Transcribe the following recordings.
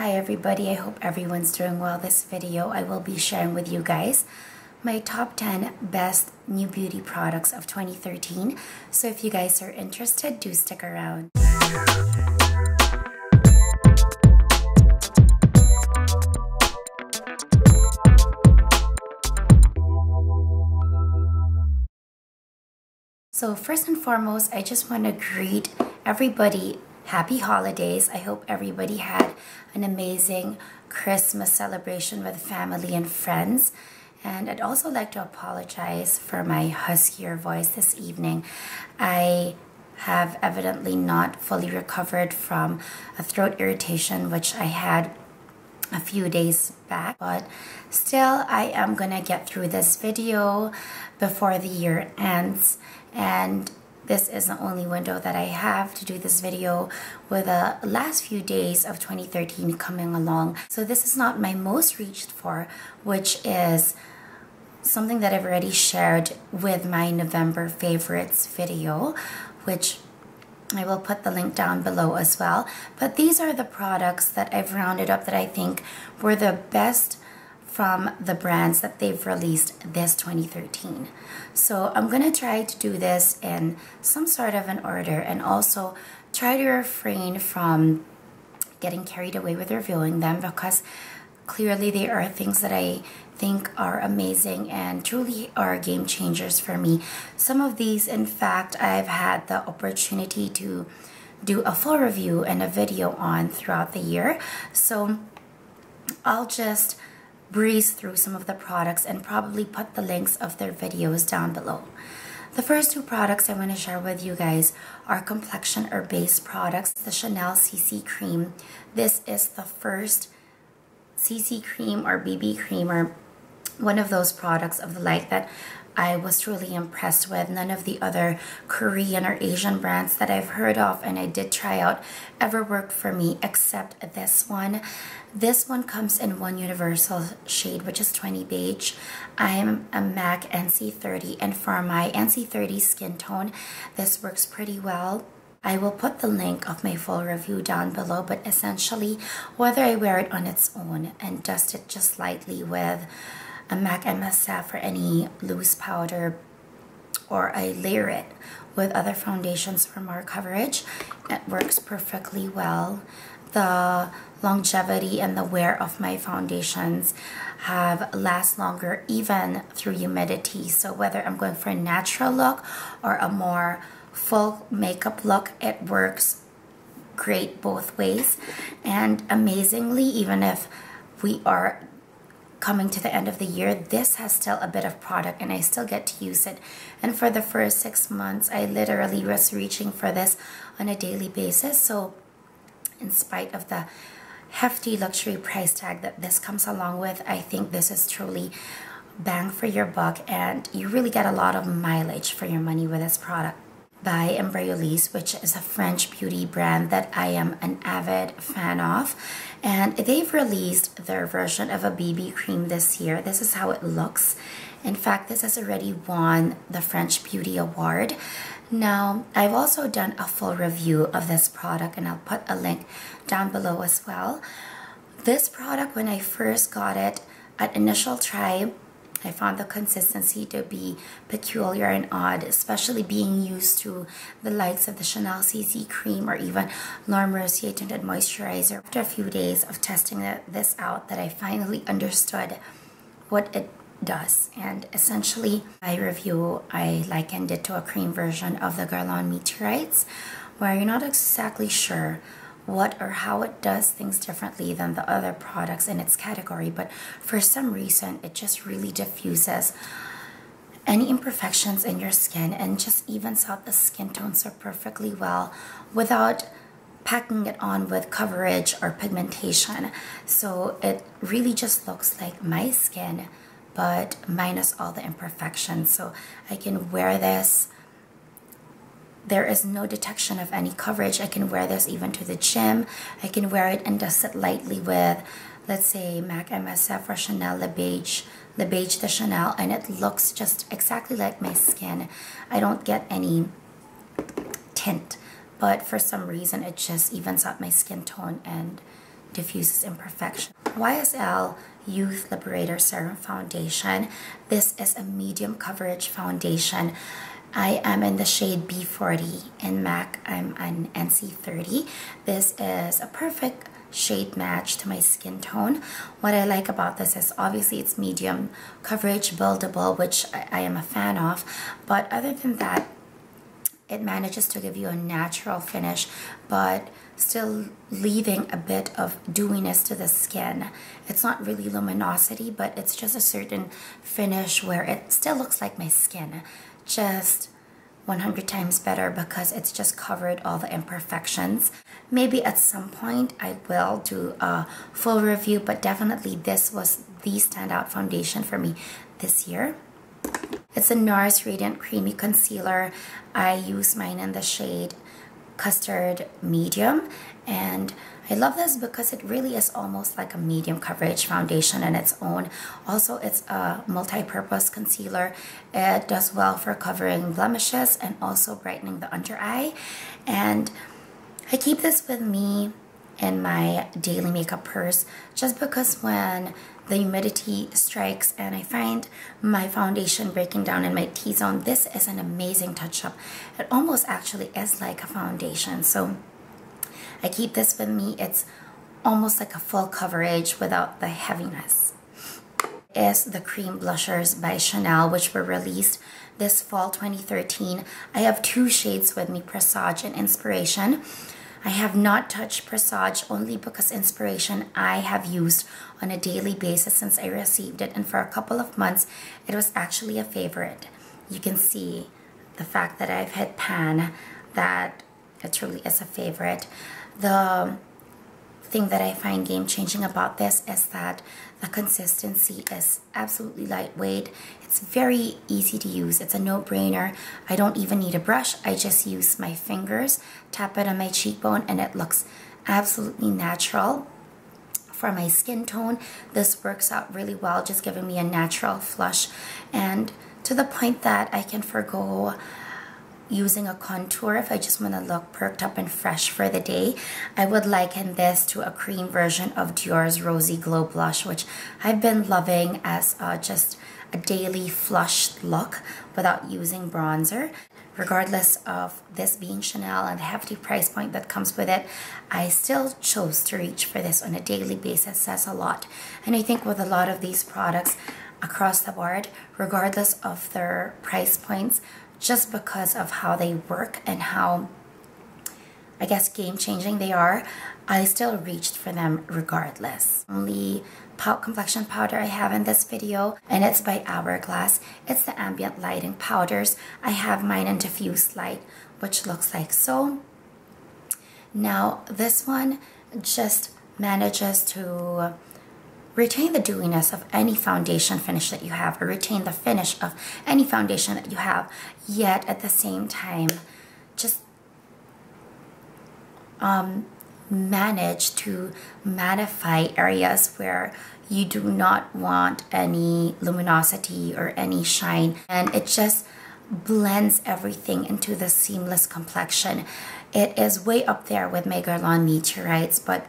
Hi everybody, I hope everyone's doing well. This video I will be sharing with you guys my top 10 best new beauty products of 2013. So if you guys are interested, do stick around. So first and foremost, I just want to greet everybody happy holidays. I hope everybody had an amazing Christmas celebration with family and friends. And I'd also like to apologize for my huskier voice this evening. I have evidently not fully recovered from a throat irritation, which I had a few days back, but still I am gonna get through this video before the year ends, and this is the only window that I have to do this video with the last few days of 2013 coming along. So this is not my most reached for, which is something that I've already shared with my November favorites video, which I will put the link down below as well. But these are the products that I've rounded up that I think were the best from the brands that they've released this 2013. So I'm gonna try to do this in some sort of an order and also try to refrain from getting carried away with reviewing them, because clearly they are things that I think are amazing and truly are game changers for me. Some of these, in fact, I've had the opportunity to do a full review and a video on throughout the year. So I'll just breeze through some of the products and probably put the links of their videos down below. The first two products I want to share with you guys are complexion or base products. The Chanel CC Cream. This is the first CC cream or BB cream, or one of those products of the like that I was truly impressed with. None of the other Korean or Asian brands that I've heard of and I did try out ever worked for me except this one. This one comes in one universal shade, which is 20 beige. I am a MAC NC30, and for my NC30 skin tone, this works pretty well. I will put the link of my full review down below, but essentially whether I wear it on its own and dust it just lightly with a MAC MSF for any loose powder, or I layer it with other foundations for more coverage, it works perfectly well. The longevity and the wear of my foundations have last longer even through humidity. So whether I'm going for a natural look or a more full makeup look, it works great both ways. And amazingly, even if we are coming to the end of the year, this has still a bit of product and I still get to use it. And for the first 6 months, I literally was reaching for this on a daily basis. So in spite of the hefty luxury price tag that this comes along with, I think this is truly bang for your buck, and you really get a lot of mileage for your money with this product. By Embryolisse, which is a French beauty brand that I am an avid fan of, and they've released their version of a BB cream this year. This is how it looks. In fact, this has already won the French Beauty Award. Now, I've also done a full review of this product and I'll put a link down below as well. This product, when I first got it at initial try, I found the consistency to be peculiar and odd, especially being used to the likes of the Chanel CC Cream or even Laura Mercier Tinted Moisturizer. After a few days of testing this out, that I finally understood what it does. And essentially, my review, I likened it to a cream version of the Guerlain Meteorites, where you're not exactly sure what or how it does things differently than the other products in its category, but for some reason it just really diffuses any imperfections in your skin and just evens out the skin tone so perfectly well without packing it on with coverage or pigmentation. So it really just looks like my skin, but minus all the imperfections. So I can wear this. There is no detection of any coverage. I can wear this even to the gym. I can wear it and dust it lightly with, let's say, MAC MSF or Chanel Le Beige de Chanel, and it looks just exactly like my skin. I don't get any tint, but for some reason it just evens out my skin tone and diffuses imperfection. YSL Youth Liberator Serum Foundation. This is a medium coverage foundation. I am in the shade B40. In MAC, I'm an NC30. This is a perfect shade match to my skin tone. What I like about this is obviously it's medium coverage, buildable, which I am a fan of. But other than that, it manages to give you a natural finish, but still leaving a bit of dewiness to the skin. It's not really luminosity, but it's just a certain finish where it still looks like my skin, just 100 times better because it's just covered all the imperfections. Maybe at some point I will do a full review, but definitely this was the standout foundation for me this year. It's a NARS Radiant Creamy Concealer. I use mine in the shade Custard Medium, and I love this because it really is almost like a medium coverage foundation on its own. Also, it's a multi-purpose concealer. It does well for covering blemishes and also brightening the under eye. And I keep this with me in my daily makeup purse just because when the humidity strikes and I find my foundation breaking down in my T-zone, this is an amazing touch-up. It almost actually is like a foundation. So I keep this with me. It's almost like a full coverage without the heaviness. Is the Cream Blushers by Chanel, which were released this fall 2013. I have two shades with me, Presage and Inspiration. I have not touched Presage only because Inspiration I have used on a daily basis since I received it, and for a couple of months it was actually a favorite. You can see the fact that I've hit pan, that it truly is a favorite. The thing that I find game-changing about this is that the consistency is absolutely lightweight. It's very easy to use. It's a no-brainer. I don't even need a brush. I just use my fingers, tap it on my cheekbone, and it looks absolutely natural. For my skin tone, this works out really well, just giving me a natural flush, and to the point that I can forgo using a contour if I just want to look perked up and fresh for the day. I would liken this to a cream version of Dior's Rosy Glow Blush, which I've been loving as just a daily flushed look without using bronzer. Regardless of this being Chanel and the hefty price point that comes with it, I still chose to reach for this on a daily basis. Says a lot. And I think with a lot of these products across the board, regardless of their price points, just because of how they work and how, I guess, game-changing they are, I still reached for them regardless. Only complexion powder I have in this video, and it's by Hourglass. It's the Ambient Lighting powders. I have mine in Diffuse Light, which looks like so. Now, this one just manages to retain the dewiness of any foundation finish that you have, or retain the finish of any foundation that you have, yet at the same time just manage to mattify areas where you do not want any luminosity or any shine, and it just blends everything into the seamless complexion. It is way up there with my Guerlain Meteorites, but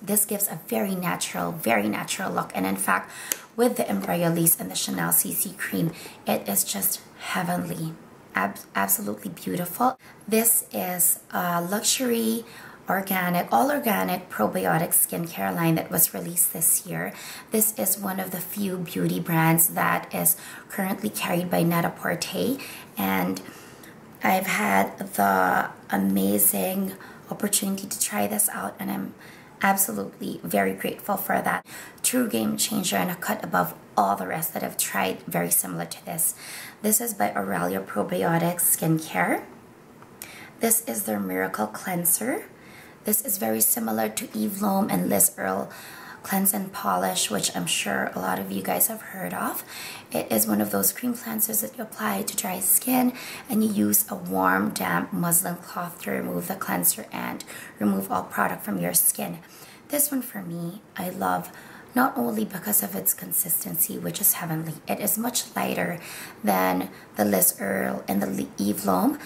this gives a very natural look. And in fact, with the embryolisse and the Chanel CC cream, it is just heavenly. Absolutely beautiful. This is a luxury all organic probiotic skincare line that was released this year. This is one of the few beauty brands that is currently carried by Net-a-Porter, and I've had the amazing opportunity to try this out, and I'm absolutely very grateful for that. True game changer and a cut above all the rest that I've tried very similar to this. This is by Aurelia Probiotic Skincare. This is their Miracle Cleanser. This is very similar to Eve Lom and Liz Earle Cleanse and Polish, which I'm sure a lot of you guys have heard of. It is one of those cream cleansers that you apply to dry skin, and you use a warm, damp muslin cloth to remove the cleanser and remove all product from your skin. This one for me, I love not only because of its consistency, which is heavenly. It is much lighter than the Liz Earle and the Eve Lom,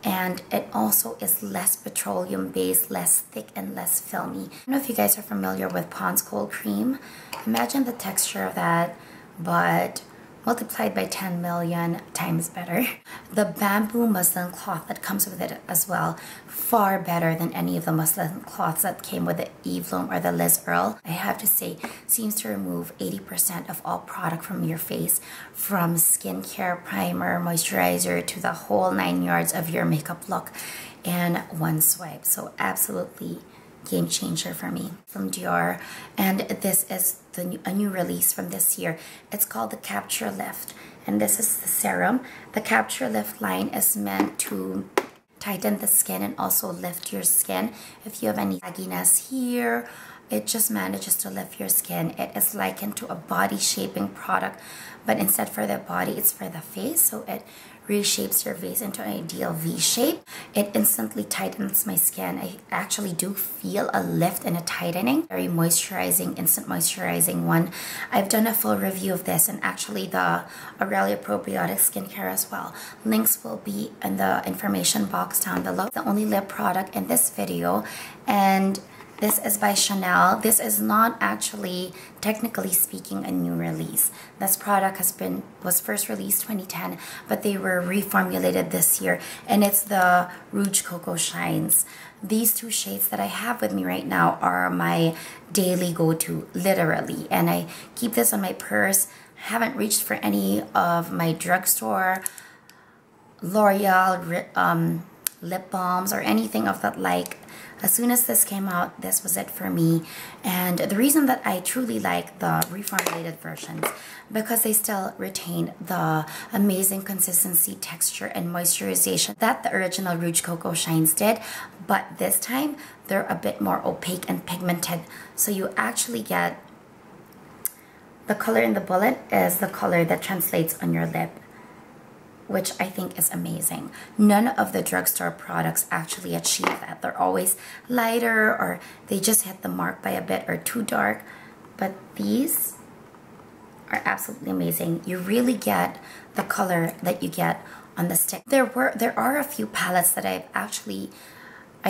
and it also is less petroleum based, less thick and less filmy. I don't know if you guys are familiar with Pond's Cold Cream. Imagine the texture of that, but multiplied by 10 million times better. The bamboo muslin cloth that comes with it as well, far better than any of the muslin cloths that came with the Eve Lom or the Liz Earl. I have to say, seems to remove 80% of all product from your face, from skincare, primer, moisturizer, to the whole 9 yards of your makeup look in one swipe. So absolutely game changer for me, from Dior. And this is a new release from this year. It's called the Capture Lift, and this is the serum. The Capture Lift line is meant to tighten the skin and also lift your skin. If you have any sagginess here, it just manages to lift your skin. It is likened to a body shaping product, but instead for the body, it's for the face. So it reshapes your face into an ideal V shape. It instantly tightens my skin. I actually do feel a lift and a tightening. Very moisturizing, instant moisturizing one. I've done a full review of this, and actually the Aurelia Probiotic skincare as well. Links will be in the information box down below. The only lip product in this video, and this is by Chanel. This is not actually, technically speaking, a new release. This product was first released 2010, but they were reformulated this year, and it's the Rouge Coco Shines. These two shades that I have with me right now are my daily go-to, literally, and I keep this on my purse. Haven't reached for any of my drugstore, L'Oreal lip balms or anything of that like. As soon as this came out, this was it for me. And the reason that I truly like the reformulated versions, because they still retain the amazing consistency, texture, and moisturization that the original Rouge Coco Shines did. But this time, they're a bit more opaque and pigmented. So you actually get the color in the bullet is the color that translates on your lip, which I think is amazing. None of the drugstore products actually achieve that. They're always lighter, or they just hit the mark by a bit, or too dark. But these are absolutely amazing. You really get the color that you get on the stick. There are a few palettes that I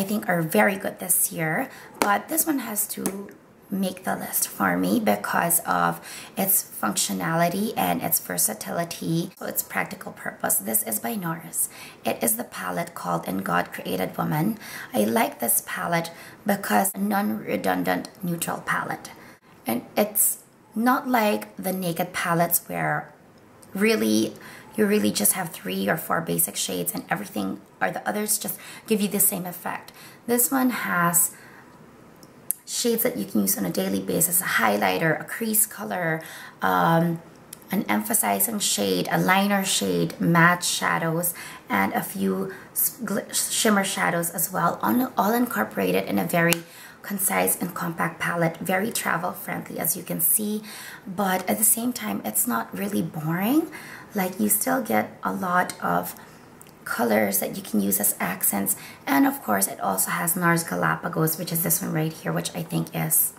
think are very good this year, but this one has to make the list for me because of its functionality and its versatility, so its practical purpose. This is by NARS. It is the palette called In God Created Woman. I like this palette because a non-redundant neutral palette, and it's not like the Naked palettes where you really just have 3 or 4 basic shades and everything, or the others just give you the same effect. This one has shades that you can use on a daily basis: a highlighter, a crease color, an emphasizing shade, a liner shade, matte shadows, and a few shimmer shadows as well, all incorporated in a very concise and compact palette, very travel friendly, as you can see. But at the same time, it's not really boring. Like, you still get a lot of colors that you can use as accents. And of course, it also has NARS Galapagos, which is this one right here, which I think is,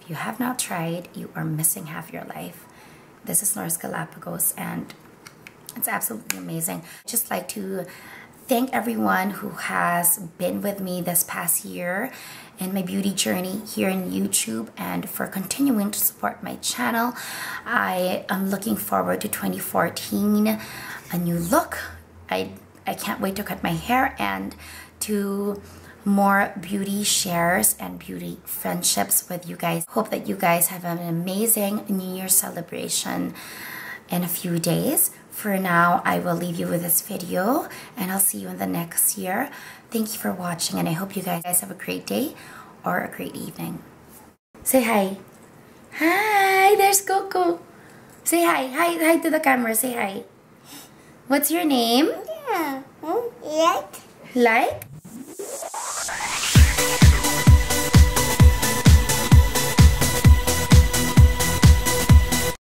if you have not tried, you are missing half your life. This is NARS Galapagos, and it's absolutely amazing. Just like to thank everyone who has been with me this past year in my beauty journey here in YouTube, and for continuing to support my channel. I am looking forward to 2014, a new look. I can't wait to cut my hair, and to more beauty shares and beauty friendships with you guys. Hope that you guys have an amazing New Year's celebration in a few days. For now, I will leave you with this video, and I'll see you in the next year. Thank you for watching, and I hope you guys have a great day or a great evening. Say hi. Hi, there's Coco. Say hi. Hi to the camera. Say hi. What's your name? Like? Like?